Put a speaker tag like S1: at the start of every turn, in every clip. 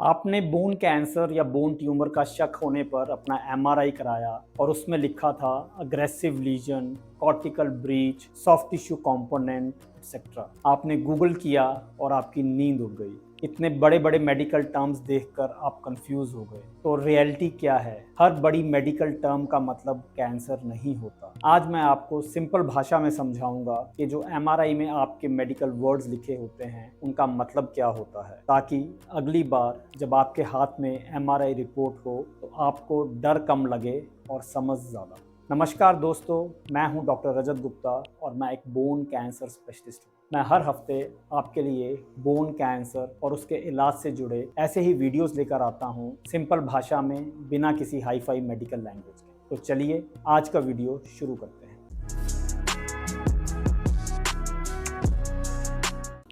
S1: आपने bone cancer या bone tumour का शक होने पर अपना एमआरआई कराया और उसमें लिखा था aggressive lesion, cortical breach, soft tissue component etcetera. आपने गूगल किया और आपकी नींद उड़ गई। इतने बड़े बड़े मेडिकल टर्म्स देखकर आप कंफ्यूज हो गए। तो रियलिटी क्या है? हर बड़ी मेडिकल टर्म का मतलब कैंसर नहीं होता। आज मैं आपको सिंपल भाषा में समझाऊंगा कि जो एमआरआई में आपके मेडिकल वर्ड्स लिखे होते हैं उनका मतलब क्या होता है, ताकि अगली बार जब आपके हाथ में एमआरआई रिपोर्ट हो तो आपको डर कम लगे और समझ ज़्यादा। नमस्कार दोस्तों, मैं हूं डॉक्टर रजत गुप्ता और मैं एक बोन कैंसर स्पेशलिस्ट हूं। मैं हर हफ्ते आपके लिए बोन कैंसर और उसके इलाज से जुड़े ऐसे ही वीडियोस लेकर आता हूं, सिंपल भाषा में, बिना किसी हाई फाई मेडिकल लैंग्वेज के। तो चलिए आज का वीडियो शुरू करते हैं।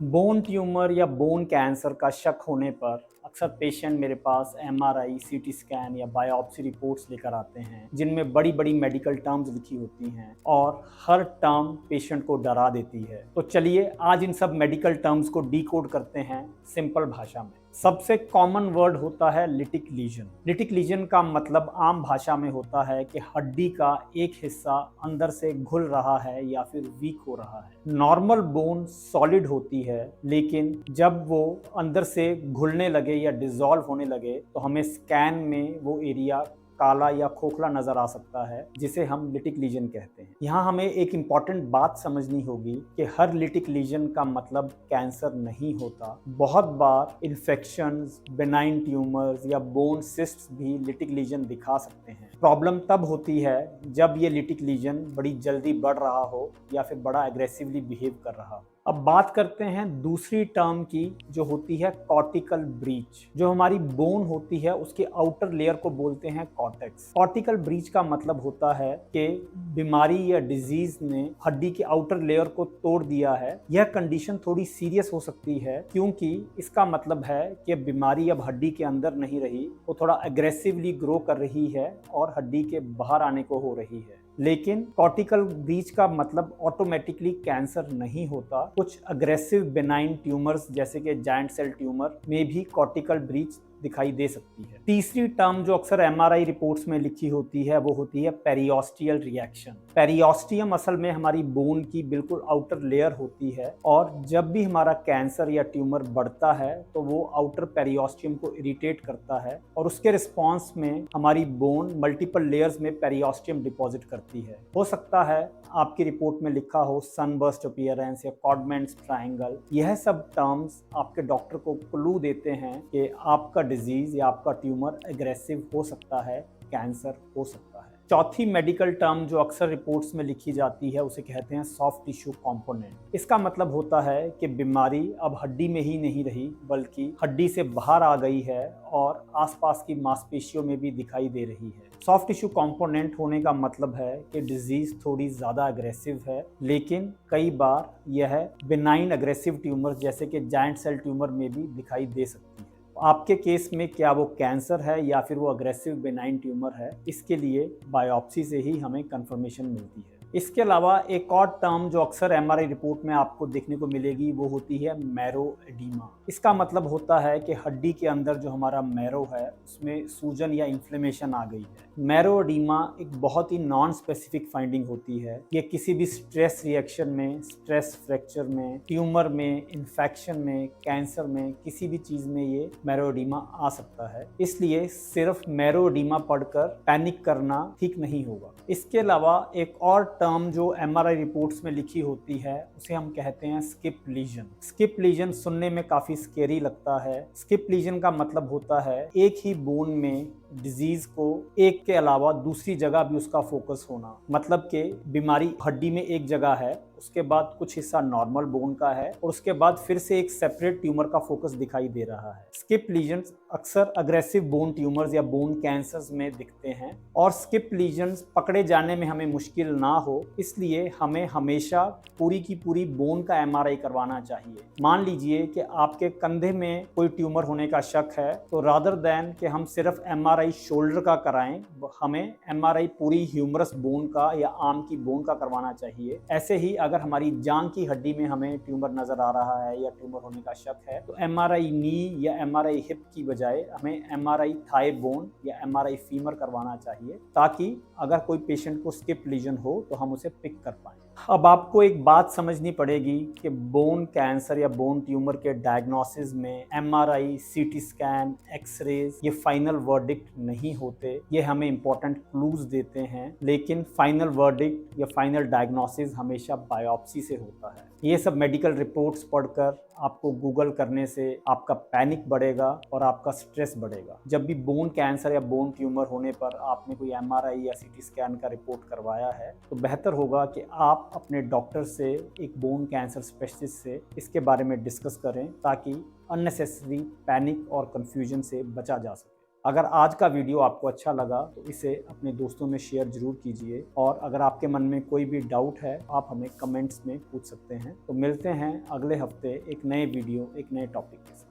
S1: बोन ट्यूमर या बोन कैंसर का शक होने पर अक्सर पेशेंट मेरे पास एमआरआई, सीटी स्कैन या बायोप्सी रिपोर्ट्स लेकर आते हैं, जिनमें बड़ी बड़ी मेडिकल टर्म्स लिखी होती हैं और हर टर्म पेशेंट को डरा देती है। तो चलिए आज इन सब मेडिकल टर्म्स को डीकोड करते हैं सिंपल भाषा में। सबसे कॉमन वर्ड होता है लिटिक लीजन। लिटिक लीजन का मतलब आम भाषा में होता है कि हड्डी का एक हिस्सा अंदर से घुल रहा है या फिर वीक हो रहा है। नॉर्मल बोन सॉलिड होती है, लेकिन जब वो अंदर से घुलने लगे या डिसॉल्व होने लगे तो हमें स्कैन में वो एरिया काला या खोखला नजर आ सकता है, जिसे हम लिटिक लीजन कहते हैं। यहाँ हमें एक इम्पॉर्टेंट बात समझनी होगी कि हर लिटिक लीजन का मतलब कैंसर नहीं होता। बहुत बार इन्फेक्शंस, बेनाइन ट्यूमर्स या बोन सिस्ट्स भी लिटिक लीजन दिखा सकते हैं। प्रॉब्लम तब होती है जब ये लिटिक लीजन बड़ी जल्दी बढ़ रहा हो या फिर बड़ा एग्रेसिवली बिहेव कर रहा हो। अब बात करते हैं दूसरी टर्म की, जो होती है कॉर्टिकल ब्रीच। जो हमारी बोन होती है उसके आउटर लेयर को बोलते हैं कॉर्टेक्स। कॉर्टिकल ब्रीच का मतलब होता है कि बीमारी या डिजीज ने हड्डी के आउटर लेयर को तोड़ दिया है। यह कंडीशन थोड़ी सीरियस हो सकती है, क्योंकि इसका मतलब है कि बीमारी अब हड्डी के अंदर नहीं रही, वो थोड़ा एग्रेसिवली ग्रो कर रही है और हड्डी के बाहर आने को हो रही है। लेकिन कॉर्टिकल ब्रीच का मतलब ऑटोमेटिकली कैंसर नहीं होता। कुछ अग्रेसिव बेनाइन ट्यूमर्स जैसे कि जायंट सेल ट्यूमर में भी कॉर्टिकल ब्रीच दिखाई दे सकती है। तीसरी टर्म जो अक्सर एमआरआई रिपोर्ट्स में लिखी होती है वो होती है पेरियोस्टियल रिएक्शन। पेरियोस्टियम असल में हमारी बोन की बिल्कुल आउटर लेयर होती है, और जब भी हमारा कैंसर या ट्यूमर बढ़ता है तो वो आउटर पेरियोस्टियम को इरिटेट करता है और उसके रिस्पॉन्स में हमारी बोन मल्टीपल लेयर्स में पेरियोस्टियम डिपॉजिट करती है। हो सकता है आपकी रिपोर्ट में लिखा हो सनबर्स्ट अपीयरेंस या कॉडमैन्स ट्रायंगल। यह सब टर्म्स आपके डॉक्टर को क्लू देते हैं कि आपका डिजीज या आपका ट्यूमर एग्रेसिव हो सकता है, कैंसर हो सकता है। चौथी मेडिकल टर्म जो अक्सर रिपोर्ट्स में लिखी जाती है उसे कहते हैं सॉफ्ट टिश्यू कंपोनेंट। इसका मतलब होता है कि बीमारी अब हड्डी में ही नहीं रही, बल्कि हड्डी से बाहर आ गई है और आसपास की मांसपेशियों में भी दिखाई दे रही है। सॉफ्ट टिश्यू कंपोनेंट होने का मतलब है कि डिजीज थोड़ी ज़्यादा अग्रेसिव है, लेकिन कई बार यह बेनाइन अग्रेसिव ट्यूमर जैसे कि जायंट सेल ट्यूमर में भी दिखाई दे सकती है। आपके केस में क्या वो कैंसर है या फिर वो अग्रेसिव बेनाइन ट्यूमर है, इसके लिए बायोप्सी से ही हमें कंफर्मेशन मिलती है। इसके अलावा एक और टर्म जो अक्सर एमआरआई रिपोर्ट में आपको देखने को मिलेगी वो होती है मैरो एडीमा। इसका मतलब होता है कि हड्डी के अंदर जो हमारा मैरो है उसमें सूजन या इन्फ्लेमेशन आ गई है। मैरो एडीमा एक बहुत ही नॉन स्पेसिफिक फाइंडिंग होती है। ये किसी भी स्ट्रेस रिएक्शन में, स्ट्रेस फ्रैक्चर में, ट्यूमर में, इन्फेक्शन में, कैंसर में, किसी भी चीज़ में ये मैरो एडीमा आ सकता है। इसलिए सिर्फ मैरो एडीमा पढ़कर पैनिक करना ठीक नहीं होगा। इसके अलावा एक और टर्म जो एमआरआई रिपोर्ट्स में लिखी होती है उसे हम कहते हैं स्किप लीजन। स्किप लीजन सुनने में काफी स्केरी लगता है। स्किप लीजन का मतलब होता है एक ही बोन में डिजीज को एक के अलावा दूसरी जगह भी उसका फोकस होना। मतलब कि बीमारी हड्डी में एक जगह है, उसके बाद कुछ हिस्सा नॉर्मल बोन का है और उसके बाद फिर से एक सेपरेट ट्यूमर का फोकस दिखाई दे रहा है। स्किप लीजन्स अक्सर अग्रेसिव बोन ट्यूमर्स या बोन कैंसर्स में दिखते हैं, और स्किप लीजन्स पकड़े जाने में हमें मुश्किल ना हो, इसलिए हमें हमेशा पूरी की पूरी बोन का एमआरआई करवाना चाहिए। मान लीजिए कि आपके कंधे में कोई ट्यूमर होने का शक है, तो रादर देन कि हम सिर्फ एमआरआई शोल्डर का कराएं, हमें एमआरआई पूरी ह्यूमरस बोन का या आर्म की बोन का करवाना चाहिए। ऐसे ही अगर अगर हमारी जांग की हड्डी में हमें ट्यूमर नजर आ रहा है या ट्यूमर होने का शक है तो एमआरआई नी या एमआरआई हिप की बजाय हमें एमआरआई थाई बोन या एमआरआई फीमर करवाना चाहिए, ताकि अगर कोई पेशेंट को स्किप लीजन हो तो हम उसे पिक कर पाएं। अब आपको एक बात समझनी पड़ेगी कि बोन कैंसर या बोन ट्यूमर के डायग्नोसिस में एमआरआई, सीटी स्कैन, एक्सरेज ये फाइनल वर्डिक्ट नहीं होते। ये हमें इंपॉर्टेंट क्लूज देते हैं, लेकिन फाइनल वर्डिक्ट या फाइनल डायग्नोसिस हमेशा बायोप्सी से होता है। ये सब मेडिकल रिपोर्ट्स पढ़कर आपको गूगल करने से आपका पैनिक बढ़ेगा और आपका स्ट्रेस बढ़ेगा। जब भी बोन कैंसर या बोन ट्यूमर होने पर आपने कोई एमआरआई या सीटी स्कैन का रिपोर्ट करवाया है तो बेहतर होगा कि आप अपने डॉक्टर से, एक बोन कैंसर स्पेशलिस्ट से इसके बारे में डिस्कस करें, ताकि अननेसेसरी पैनिक और कंफ्यूजन से बचा जा सके। अगर आज का वीडियो आपको अच्छा लगा तो इसे अपने दोस्तों में शेयर जरूर कीजिए, और अगर आपके मन में कोई भी डाउट है आप हमें कमेंट्स में पूछ सकते हैं। तो मिलते हैं अगले हफ्ते एक नए वीडियो, एक नए टॉपिक के साथ।